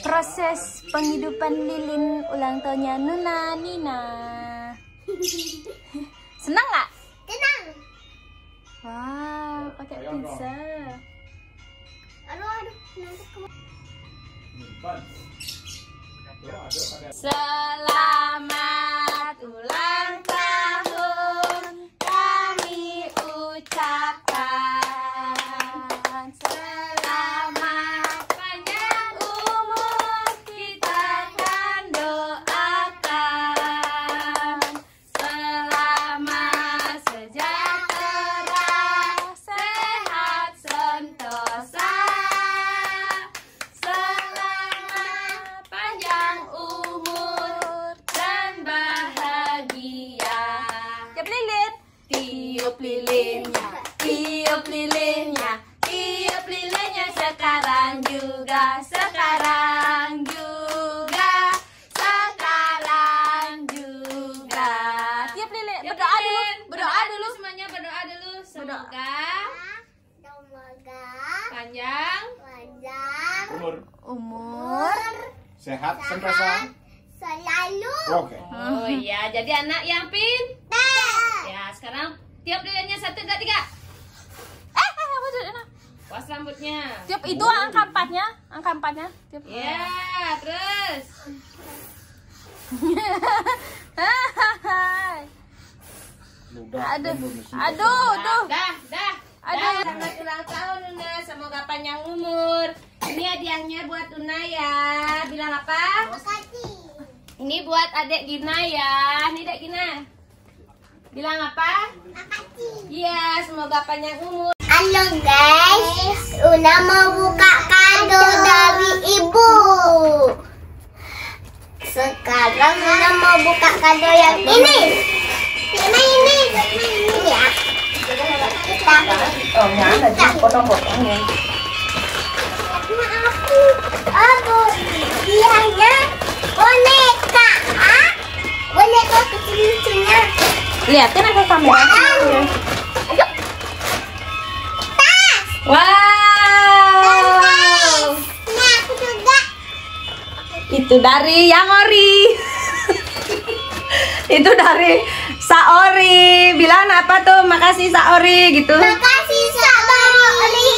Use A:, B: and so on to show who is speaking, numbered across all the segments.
A: proses penghidupan lilin ulang tahunnya Nina. Senang nggak?
B: Tenang.
A: Wah, pakai pizza.
B: Aduh.
A: Selamat ulang tahun kami ucapkan. Selamat panjang umur kita akan doakan. Selamat sejahtera, sehat sentosa. Selamat panjang umur dan bahagia. Tiup lilin. Tiup lilinnya, tiup lilinnya, tiup lilinnya sekarang juga, sekarang juga, sekarang juga. Tiup lilin, berdoa dulu semuanya, berdoa dulu. Semoga panjang umur
C: sehat sentosa
B: selalu.
C: oke.
A: Oh iya, jadi anak yang pintar. Ya, sekarang tiup lilinnya 1, 2, 3. Puas rambutnya.
D: Tiup itu angka 4-nya, angka 4-nya. Tiup.
A: Ya, terus.
D: Aduh,
A: Dah. Selamat ulang tahun Una, semoga panjang umur. Ini hadiahnya buat Una ya. Bilang apa?
B: Makasih.
A: Ini buat adik Gina ya. Ini adik Gina. Bilang apa?
B: Makasih.
A: Iya, semoga panjang umur.
B: Halo guys, Una mau buka kado dari ibu. Sekarang Una mau buka kado yang ini. Ini ya. Kita
A: potong-potongnya.
B: Aku dianya boneka. Boneka kecil-kecilnya.
D: liatin aku kamera.
A: Wow.
B: Nah, aku juga.
D: Itu dari yang ori. Itu dari Saori. Bilang apa tuh? Makasih Saori gitu.
B: Makasih Saori.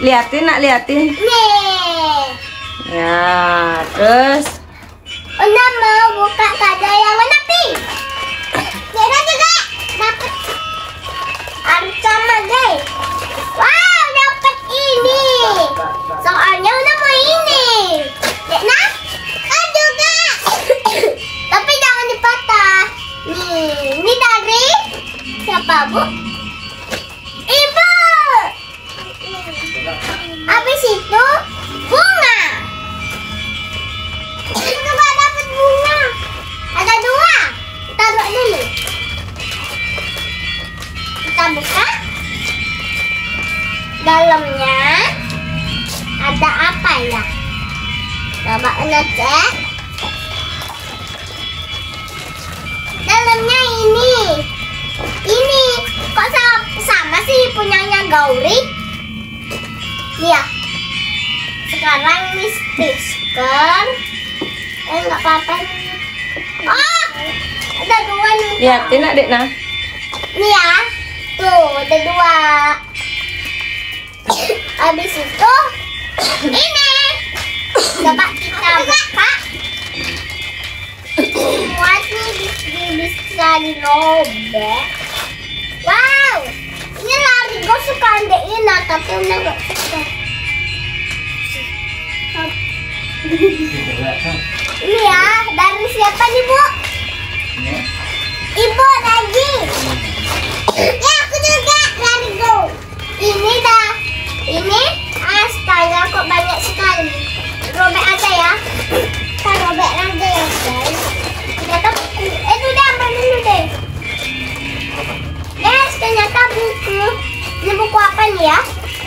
D: Liatin nak, liatin.
B: Nih.
D: Ya, terus
B: Una mau buka kado yang warna pink. Dera juga dapat harus sama guys. Wow, dapat ini. Soalnya Una mau ini. Dena, juga. Tapi jangan dipatah. Nih, ini dari siapa bu? Ibu. Habis itu bunga. Aku juga dapat bunga. Ada 2. Taruh dulu. Kita buka. Dalamnya ada apa ya? Coba ngecek. Dalamnya ini. Ini kok sama sih punyanya Gauri? Iya. Sekarang ini stiker. Enggak apa-apa. Oh, ada 2 nih.
D: liatin nak dek nah.
B: Nih ya. Tuh, ada 2. Habis itu ini. Coba kita buka. Semua nih bisa dirobek. Wow. Ini lari gue suka adekin tapi Una gak suka. Ini ya, dari siapa nih bu? Ibu lagi. Ya aku juga dari go. Ini dah. Ini astaga kok banyak sekali. Robek aja ya. Kita robek aja ya guys. Ternyata itu udah ambil dulu deh. Guys, ternyata buku. Ini buku apa nih ya?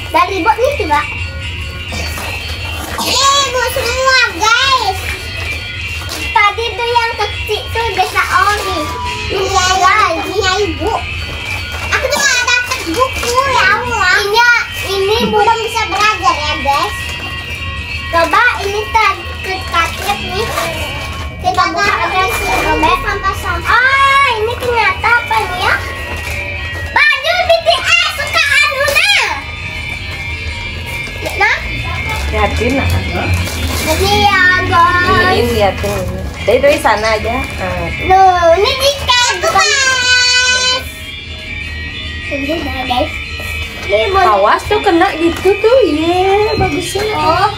B: Dari ibu nih coba. Ibu semua guys. Tadi tuh yang kecil tuh desa Ori. Ini ibu. Aku juga dapat buku ya Allah. Ini belum bisa belajar ya guys. Coba ini ketaplet nih. Kita buka ada si Robert. Ah, ini ternyata apa nih ya? Baju BTS sukaan Luna. Nah,
D: Liatin lah.
B: jadi ya guys.
D: Ini liatin. Dari sana aja. Nah.
B: Loh, ini dikat guys. Ini dah guys. Ini boleh.
D: Awas tuh kena gitu tuh. Iya, bagusnya.
B: Oh,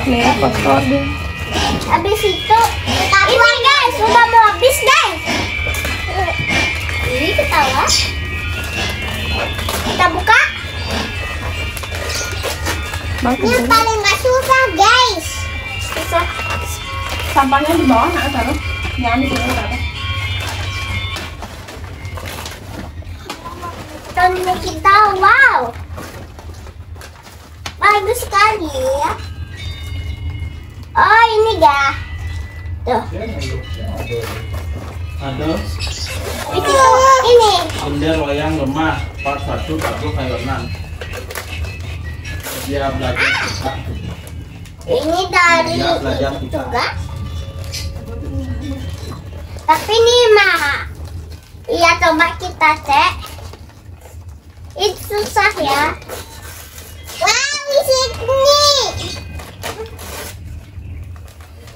D: Nih, kotor deh.
B: habis itu ini guys, sudah mau habis guys. Ini ketawa. Kita buka. Ini yang paling gak susah guys.
D: Susah. Sampahnya di bawah nak taruh. Jangan di sini taruh.
B: Tonton kita, wow, bagus sekali ya. Oh ini dah. Tuh.
C: Ada
B: Itu ini.
C: Ondel wayang lemah part 1 Kabur Hayonan. Dia belajar kita.
B: Ini dari
C: Dia belajar kita.
B: juga. Tapi ini mah, iya coba kita cek. Itu susah ya. Wow, di sini.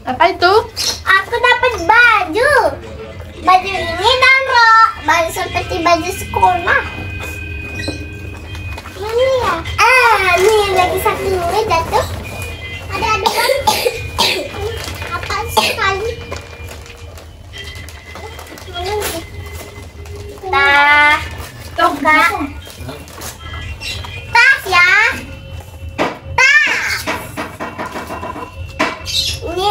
D: Apa itu?
B: Aku dapat baju. Baju ini dan rok. Baju seperti baju sekolah. Ini ya. Nih lagi satu ini jatuh. Ada adegan. Apa sekali? Nah, buka. Tas ya. Tas. Ini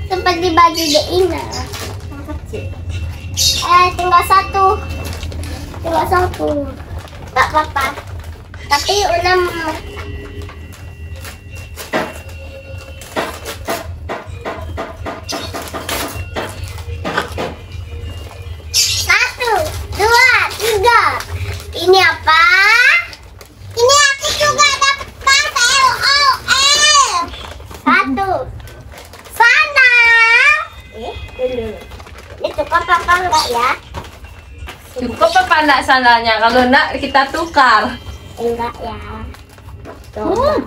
B: seperti baju Deina. Tinggal satu. Tak apa-apa. Tapi udah satu, dua, tiga. Ini apa? Ini aku juga dapat LOL. Satu. Sana. Dulu. Ini cukup apa enggak ya?
D: Cukup apa enggak sandalnya? Kalau enggak kita tukar.
B: Enggak ya.
D: Cukup.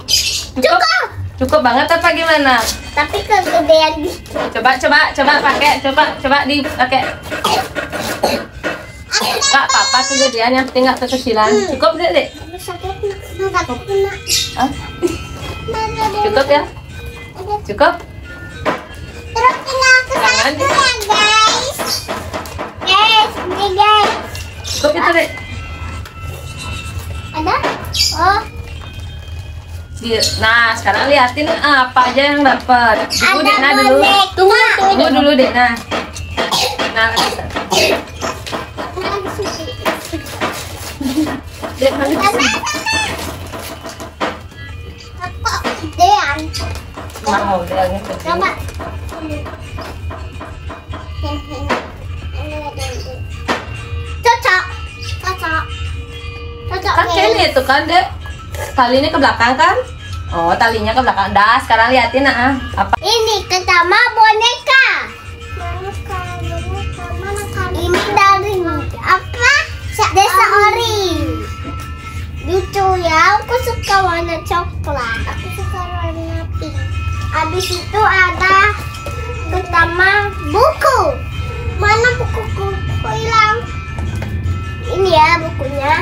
D: Cukup banget apa gimana?
B: Tapi kegedean gitu.
D: Coba pakai, coba dipakai. Enggak apa-apa kegedean, yang penting enggak kekecilan. Cukup deh. Hah? Cukup ya? Cukup?
B: Terus tinggal ke
D: Jangan.
B: satu ya guys. Ini guys.
D: Cukup itu deh.
B: Ada? Oh,
D: Nah, sekarang liatin apa aja yang dapat. Tunggu
B: Ada
D: deh, nah dulu.
B: boneka.
D: Tunggu dulu deh, nah. Nah, dek, mana
B: sama. Apa gedean?
D: mau bilangnya ke sini.
B: Coba. Cocok.
D: Kan kayak itu kan, Dek. Talinya ke belakang kan? Oh, talinya ke belakang. Dah, sekarang liatin apa?
B: Ini pertama boneka. Ini dari apa? Desa Ori. Lucu ya, aku suka warna coklat. Aku suka warna pink. Habis itu ada pertama buku. Mana bukuku? Kok hilang? Ini ya bukunya.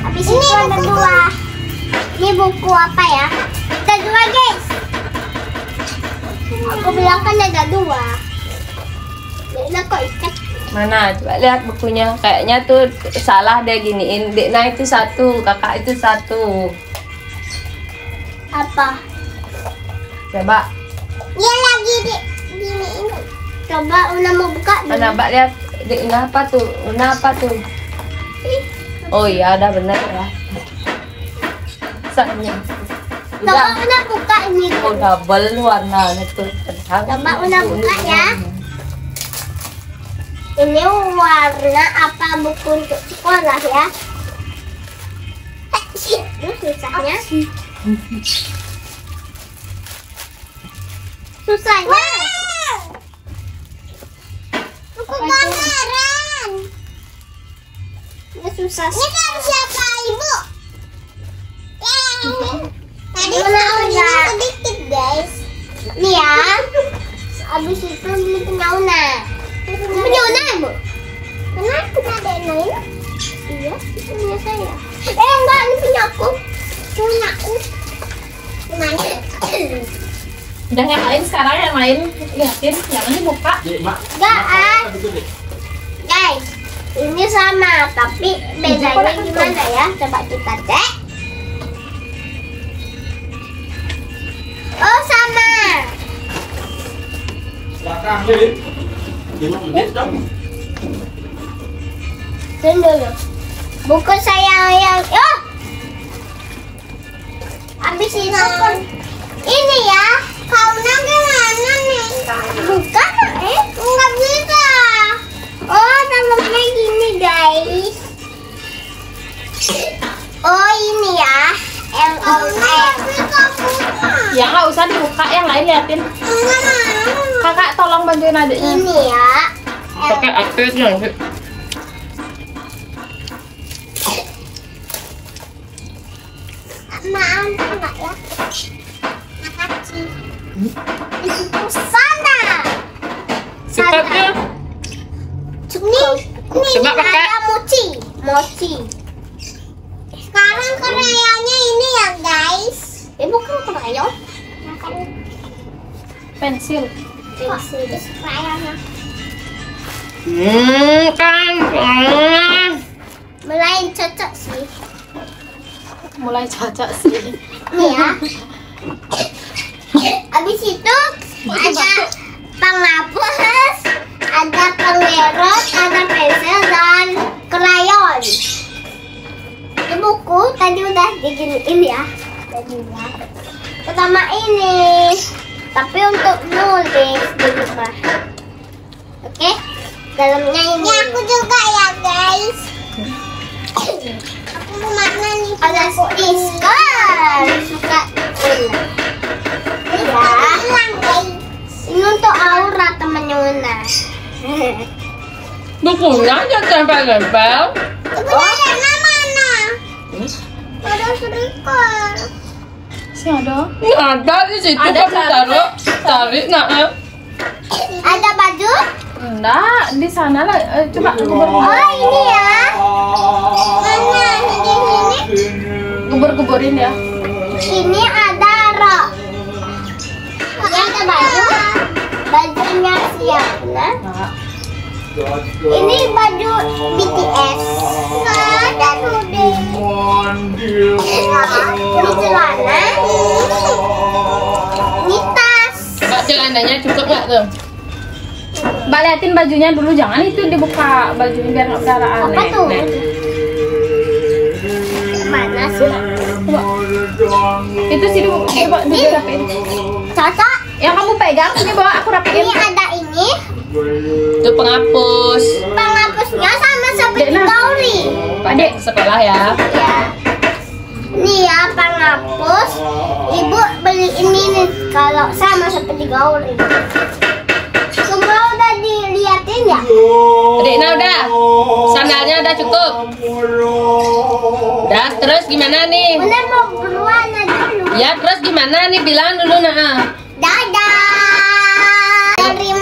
B: Habis itu ada dua. Ini buku apa ya? Ada dua guys. Aku bilang kan ada dua. Dekna kok ikat?
D: Mana? Coba lihat bukunya. Kayaknya tuh salah deh giniin. Dekna itu satu, kakak itu satu.
B: Apa?
D: Coba.
B: Dia lagi di giniin. Coba Una mau buka dulu.
D: Mana Mbak lihat Dekna apa tuh? Una apa tuh? Oh iya, udah bener ya. Soalnya.
B: Coba Una buka ini.
D: Oh, double warnanya tuh.
B: Coba Una buka ya. Ini warna apa buku untuk sekolah ya? Terus susahnya. susahnya. Buku gambaran. Ini susah. Ini kan siapa ibu? Tadi Sauna sedikit guys. Nih ya. Abis itu beli penyauna. Penyauna ibu? Kenapa ada yang lain? Iya, itu punya saya. Enggak, ini punya aku. Punya aku. Gimana?
A: Udah yang lain sekarang, yang lain liatin, jangan dibuka.
B: Enggak, guys, ini sama, tapi bedanya gimana ya? Coba kita cek. Oh, sama.
C: Silakan, Lin. 5 menit dong.
B: Tunggu. Buku saya yang habis itu ini ya. Kauna gimana nih? Bukan, nggak bisa. Oh, dalamnya gini guys. Oh, ini ya.
A: Ya nggak usah dibuka, yang lain liatin. Kakak tolong bantuin adiknya.
B: Ini ya.
A: Pakai apinya.
B: Maaf enggak ya? Makasih. Itu sana.
A: Cepatnya.
B: Nih
A: Coba pakai.
B: ada mochi. Sekarang krayonnya ini ya guys. Bukan krayon. Makan
A: Pensil.
B: pensil krayonnya.
A: Kan.
B: Mulai cocok sih.
A: Mulai cocok sih.
B: Nih ya. Habis itu ada penghapus, ada pengerot, ada pensil dan krayon. Ini buku tadi udah diginiin ya. Tadi ya. Pertama ini, tapi untuk nulis dibuka. Oke, dalamnya ini. Ini aku juga ya guys. Aku mau mana nih? Ada stiker. Suka ulang. Ya. Ini untuk Aura temannya Una.
A: Bukunya aja tempel-tempel.
B: Oh, ada mana? Ada stiker.
A: Si ada.
D: Ada di situ
A: Ada,
D: kamu taruh, tarik nak.
B: Ada baju?
A: Enggak, di sana lah. Coba
B: Oh, ini ya. Mana? Ini.
A: gebur-geburin ya.
B: Ini ada rok. Ini ada baju. Bajunya siapa? Ini baju BTS. Dan hoodie. Ini celana. Ini tas.
A: Coba celananya cukup nggak tuh? Mbak liatin bajunya dulu, jangan itu dibuka bajunya biar nggak berdarah aneh.
B: Apa tuh?
A: Nih.
B: Mana sih?
A: Itu sih coba dirapiin.
B: Cocok.
A: Yang kamu pegang ini bawa aku rapiin.
B: Ini ada ini.
A: Itu penghapus.
B: Penghapusnya sama seperti
A: Dek, nah.
B: Gauri.
A: Adik sekolah ya.
B: Ya. Nih ya penghapus. Ibu beli ini nih kalau sama seperti Gauri. Semua udah diliatin ya?
A: Adik, nah udah. Sandalnya udah cukup. Udah, terus gimana nih?
B: Bunda mau berwarna dulu.
A: Ya, terus gimana nih? Bilang dulu nah.
B: Dadah. Dari